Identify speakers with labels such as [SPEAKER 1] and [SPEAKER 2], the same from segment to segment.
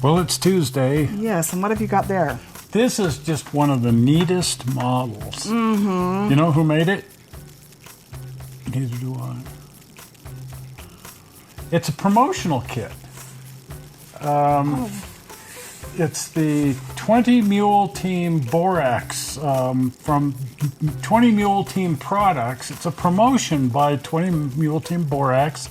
[SPEAKER 1] Well, it's Tuesday.
[SPEAKER 2] Yes, and what have you got there?
[SPEAKER 1] This is just one of the neatest models.
[SPEAKER 2] Mm-hmm.
[SPEAKER 1] You know who made it? Neither do I. It's a promotional kit. It's the 20 Mule Team Borax from 20 Mule Team Products. It's a promotion by 20 Mule Team Borax,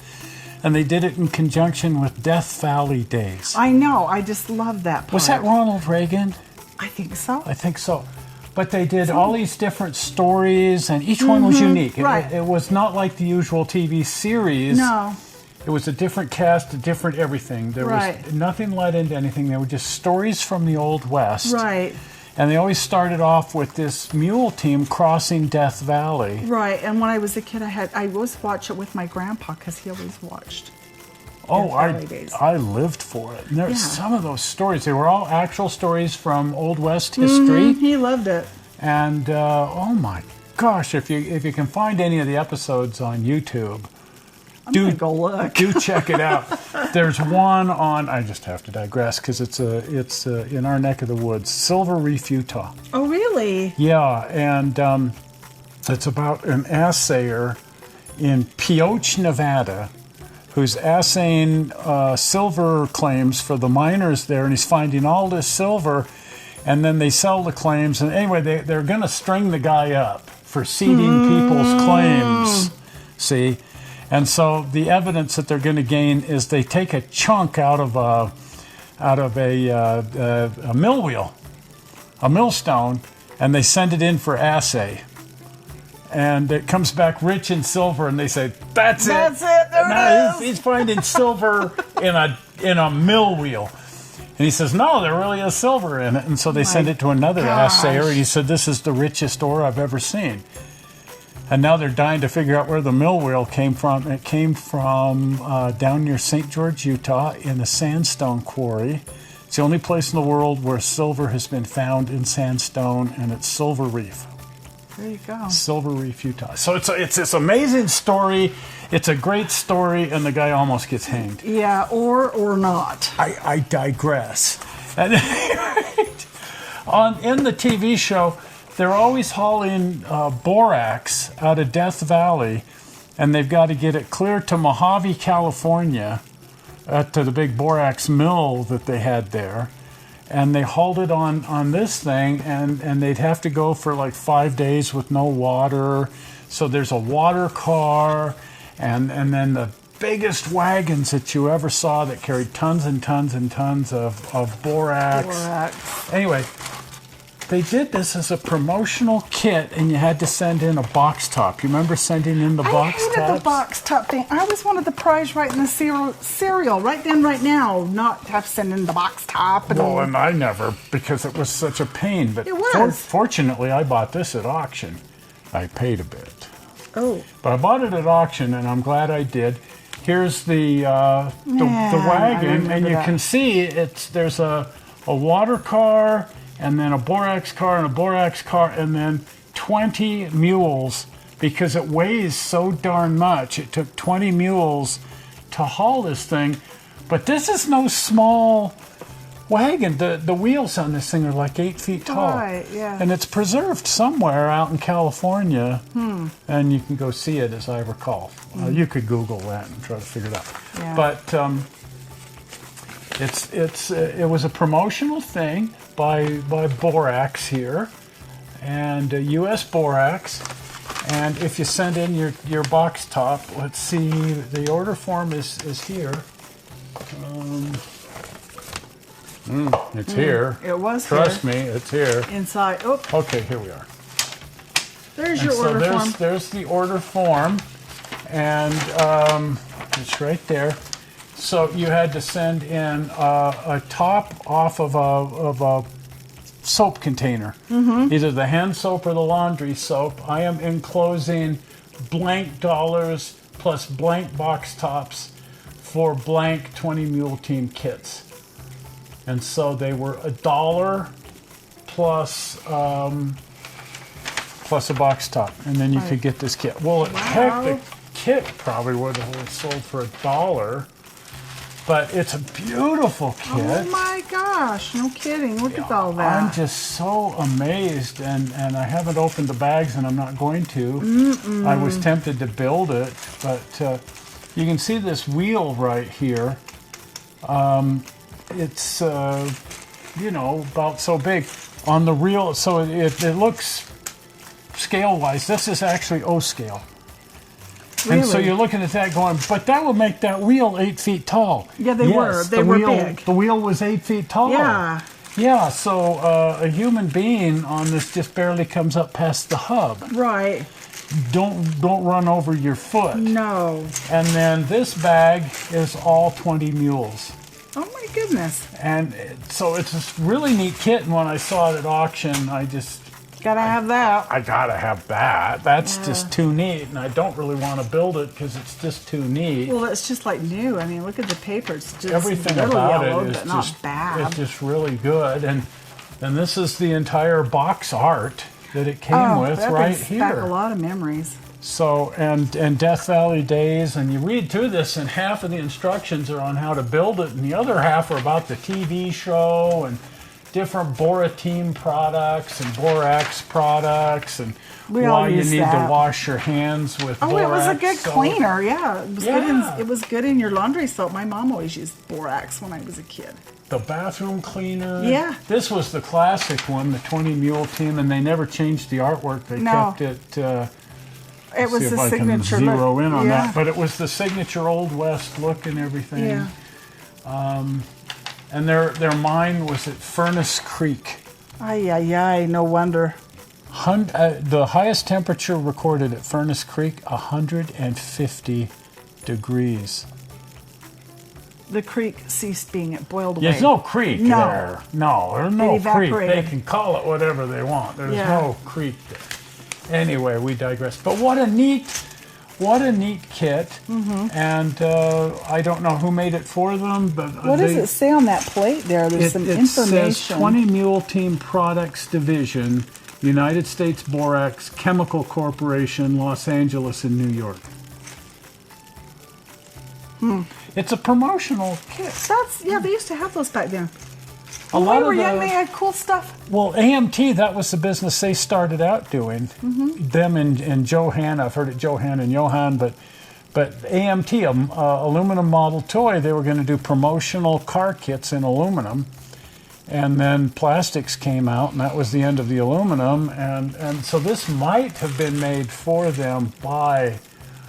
[SPEAKER 1] and they did it in conjunction with Death Valley Days.
[SPEAKER 2] I know. I just love that part.
[SPEAKER 1] Was that Ronald Reagan?
[SPEAKER 2] I think so.
[SPEAKER 1] I think so. But they did all these different stories, and each one was unique.
[SPEAKER 2] Right.
[SPEAKER 1] It was not like the usual TV series.
[SPEAKER 2] No.
[SPEAKER 1] It was a different cast, a different everything. There was nothing led into anything. They were just stories from the Old West.
[SPEAKER 2] Right.
[SPEAKER 1] And they always started off with this mule team crossing Death Valley.
[SPEAKER 2] Right. And when I was a kid, I always watched it with my grandpa because he always watched.
[SPEAKER 1] Oh,
[SPEAKER 2] Valley Days.
[SPEAKER 1] I lived for it. And there's some of those stories. They were all actual stories from Old West history.
[SPEAKER 2] He loved it.
[SPEAKER 1] And oh my gosh, if you can find any of the episodes on YouTube,
[SPEAKER 2] I'm gonna go look.
[SPEAKER 1] Do check it out. There's one on. I just have to digress because it's in our neck of the woods, Silver Reef, Utah.
[SPEAKER 2] Oh, really?
[SPEAKER 1] Yeah, and it's about an assayer in Pioche, Nevada, who's assaying silver claims for the miners there, and he's finding all this silver, and then they sell the claims, and anyway, they're going to string the guy up for seeding people's claims. See. And so the evidence that they're going to gain is they take a chunk out of a mill wheel, a millstone, and they send it in for assay. And it comes back rich in silver, and they say, "That's it.
[SPEAKER 2] That's it. There it is."
[SPEAKER 1] He's finding silver in a mill wheel." And he says, "No, there really is silver in it." And so they send it to another assayer, and he said, "This is the richest ore I've ever seen." And now they're dying to figure out where the mill wheel came from. It came from down near St. George, Utah, in a sandstone quarry. It's the only place in the world where silver has been found in sandstone, and it's Silver Reef.
[SPEAKER 2] There you go.
[SPEAKER 1] Silver Reef, Utah. So it's this amazing story. It's a great story, and the guy almost gets hanged.
[SPEAKER 2] Yeah, or not.
[SPEAKER 1] I digress. And in the TV show, they're always hauling borax out of Death Valley, and they've got to get it clear to Mohave, California, to the big borax mill that they had there. And they hauled it on this thing, and they'd have to go for like 5 days with no water. So there's a water car, and then the biggest wagons that you ever saw that carried tons and tons and tons of borax. Anyway, they did this as a promotional kit, and you had to send in a box top. You remember sending in the box tops?
[SPEAKER 2] I hated the box top thing. I always wanted the prize right in the cereal, right then, right now, not have to send in the box top.
[SPEAKER 1] And I never, because it was such a pain. But
[SPEAKER 2] it was.
[SPEAKER 1] Fortunately, I bought this at auction. I paid a bit.
[SPEAKER 2] Oh.
[SPEAKER 1] But I bought it at auction, and I'm glad I did. Here's the wagon, and you can see there's a water car, and then a borax car, and a borax car, and then 20 mules, because it weighs so darn much. It took 20 mules to haul this thing. But this is no small wagon. The wheels on this thing are like 8 feet tall.
[SPEAKER 2] Right, yeah.
[SPEAKER 1] And it's preserved somewhere out in California, and you can go see it, as I recall. You could Google that and try to figure it out.
[SPEAKER 2] Yeah.
[SPEAKER 1] But it was a promotional thing by Borax here, and U.S. Borax. And if you send in your box top, let's see, the order form is here. It's here.
[SPEAKER 2] It was
[SPEAKER 1] Trust me, it's here.
[SPEAKER 2] inside. Oh,
[SPEAKER 1] Okay, here we are.
[SPEAKER 2] there's your order form.
[SPEAKER 1] There's the order form, and it's right there. So you had to send in a top off of a soap container, either the hand soap or the laundry soap. I am enclosing blank dollars plus blank box tops for blank 20 Mule Team kits. And so they were $1 plus a box top, and then you could get this kit. Well, heck, the kit probably would have sold for $1. But it's a beautiful kit.
[SPEAKER 2] Oh my gosh, no kidding. Look at all that.
[SPEAKER 1] I'm just so amazed, and I haven't opened the bags, and I'm not going to. I was tempted to build it, but you can see this wheel right here. It's, you know, about so big. On the real, so it looks scale-wise, this is actually O scale.
[SPEAKER 2] Really?
[SPEAKER 1] And so you're looking at that going, but that would make that wheel 8 feet tall.
[SPEAKER 2] Yeah, they were. They were big.
[SPEAKER 1] The wheel was 8 feet tall.
[SPEAKER 2] Yeah.
[SPEAKER 1] Yeah, so a human being on this just barely comes up past the hub.
[SPEAKER 2] Right.
[SPEAKER 1] Don't run over your foot.
[SPEAKER 2] No.
[SPEAKER 1] And then this bag is all 20 mules.
[SPEAKER 2] Oh my goodness.
[SPEAKER 1] And so it's this really neat kit, and when I saw it at auction, I just...
[SPEAKER 2] Gotta have that.
[SPEAKER 1] I gotta have that. That's just too neat, and I don't really want to build it because it's just too neat.
[SPEAKER 2] Well, it's just like new. I mean, look at the paper. It's just
[SPEAKER 1] Everything
[SPEAKER 2] a little
[SPEAKER 1] about
[SPEAKER 2] yellowed,
[SPEAKER 1] it is
[SPEAKER 2] but not
[SPEAKER 1] just
[SPEAKER 2] bad.
[SPEAKER 1] it's just really good, and this is the entire box art that it came with
[SPEAKER 2] that
[SPEAKER 1] right
[SPEAKER 2] brings back a
[SPEAKER 1] here.
[SPEAKER 2] lot of memories.
[SPEAKER 1] So and Death Valley Days, and you read through this, and half of the instructions are on how to build it, and the other half are about the TV show and different Bora Team products and Borax products, and why you need to wash your hands with Borax.
[SPEAKER 2] Oh, it was a good
[SPEAKER 1] soap.
[SPEAKER 2] cleaner. Yeah, it was good.
[SPEAKER 1] Yeah.
[SPEAKER 2] It was good in your laundry soap. My mom always used Borax when I was a kid.
[SPEAKER 1] The bathroom cleaner.
[SPEAKER 2] Yeah.
[SPEAKER 1] This was the classic one, the 20 Mule Team, and they never changed the artwork. They kept it.
[SPEAKER 2] It was
[SPEAKER 1] see
[SPEAKER 2] the
[SPEAKER 1] if I can
[SPEAKER 2] signature
[SPEAKER 1] zero
[SPEAKER 2] look.
[SPEAKER 1] in on that, but it was the signature Old West look and everything.
[SPEAKER 2] Yeah.
[SPEAKER 1] And their mine was at Furnace Creek.
[SPEAKER 2] Ay, ay, ay, no wonder.
[SPEAKER 1] The highest temperature recorded at Furnace Creek, 150 degrees.
[SPEAKER 2] The creek ceased being it, boiled away.
[SPEAKER 1] There's no creek
[SPEAKER 2] No.
[SPEAKER 1] there. No, there's no
[SPEAKER 2] It
[SPEAKER 1] creek.
[SPEAKER 2] evaporated.
[SPEAKER 1] They can call it whatever they want. There's no creek there. Anyway, we digress. But what a neat kit. And I don't know who made it for them, but
[SPEAKER 2] What does it say on that plate there? There's some information.
[SPEAKER 1] It says 20 Mule Team Products Division, United States Borax Chemical Corporation, Los Angeles and New York. It's a promotional kit.
[SPEAKER 2] They used to have those back then.
[SPEAKER 1] A
[SPEAKER 2] When
[SPEAKER 1] lot
[SPEAKER 2] we were
[SPEAKER 1] of
[SPEAKER 2] young,
[SPEAKER 1] the-
[SPEAKER 2] they had cool stuff.
[SPEAKER 1] Well, AMT, that was the business they started out doing. Them and Johan, I've heard it Johan and Johan, but AMT, aluminum model toy, they were going to do promotional car kits in aluminum. And then plastics came out, and that was the end of the aluminum. And so this might have been made for them by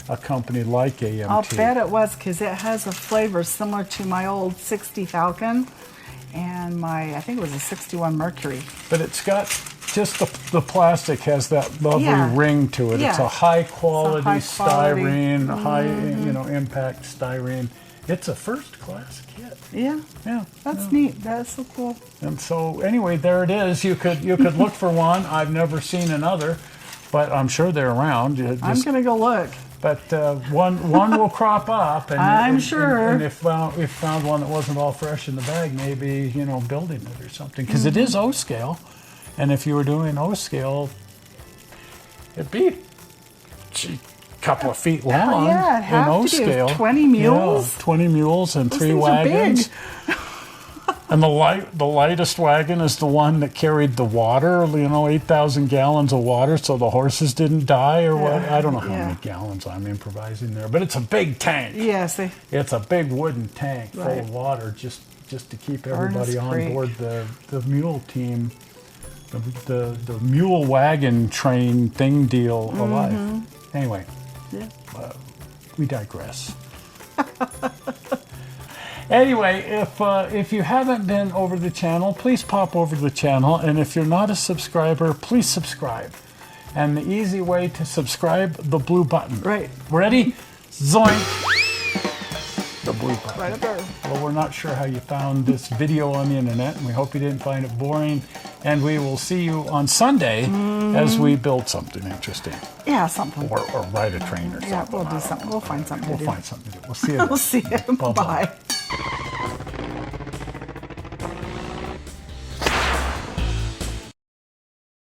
[SPEAKER 1] a company like AMT.
[SPEAKER 2] I'll bet it was, because it has a flavor similar to my old 60 Falcon and I think it was a 61 Mercury.
[SPEAKER 1] But it's got just the plastic has that lovely ring to it.
[SPEAKER 2] Yeah.
[SPEAKER 1] It's a high quality styrene,
[SPEAKER 2] Mm-hmm.
[SPEAKER 1] high impact styrene. It's a first class kit.
[SPEAKER 2] Yeah.
[SPEAKER 1] Yeah.
[SPEAKER 2] That's neat. That's so cool.
[SPEAKER 1] And so anyway, there it is. You could look for one. I've never seen another, but I'm sure they're around.
[SPEAKER 2] I'm gonna go look.
[SPEAKER 1] But one will crop up, and
[SPEAKER 2] I'm sure.
[SPEAKER 1] And if found one that wasn't all fresh in the bag, maybe building it or something, because it is O scale, and if you were doing O scale, it'd be a couple of feet long.
[SPEAKER 2] Yeah, it'd have
[SPEAKER 1] in O
[SPEAKER 2] to be.
[SPEAKER 1] scale.
[SPEAKER 2] 20 mules.
[SPEAKER 1] Yeah, 20 mules and
[SPEAKER 2] Those
[SPEAKER 1] 3
[SPEAKER 2] things are big.
[SPEAKER 1] wagons. And the lightest wagon is the one that carried the water, 8,000 gallons of water, so the horses didn't die or what. I don't know how many gallons I'm improvising there, but it's a big tank.
[SPEAKER 2] Yes.
[SPEAKER 1] It's a big wooden tank full of water just to keep everybody on
[SPEAKER 2] Creek.
[SPEAKER 1] board the mule team, the mule wagon train thing deal alive. Anyway, we digress. Anyway, if you haven't been over the channel, please pop over to the channel. And if you're not a subscriber, please subscribe. And the easy way to subscribe, the blue button.
[SPEAKER 2] Right.
[SPEAKER 1] Ready? Zoink. The blue button.
[SPEAKER 2] Right up there.
[SPEAKER 1] Well, we're not sure how you found this video on the internet, and we hope you didn't find it boring. And we will see you on Sunday as we build something interesting.
[SPEAKER 2] Yeah, something.
[SPEAKER 1] Or ride a train or something.
[SPEAKER 2] Yeah, we'll do something. We'll find something to do.
[SPEAKER 1] We'll find something to do. We'll see you.
[SPEAKER 2] We'll see you.
[SPEAKER 1] Bye-bye.
[SPEAKER 2] Bye.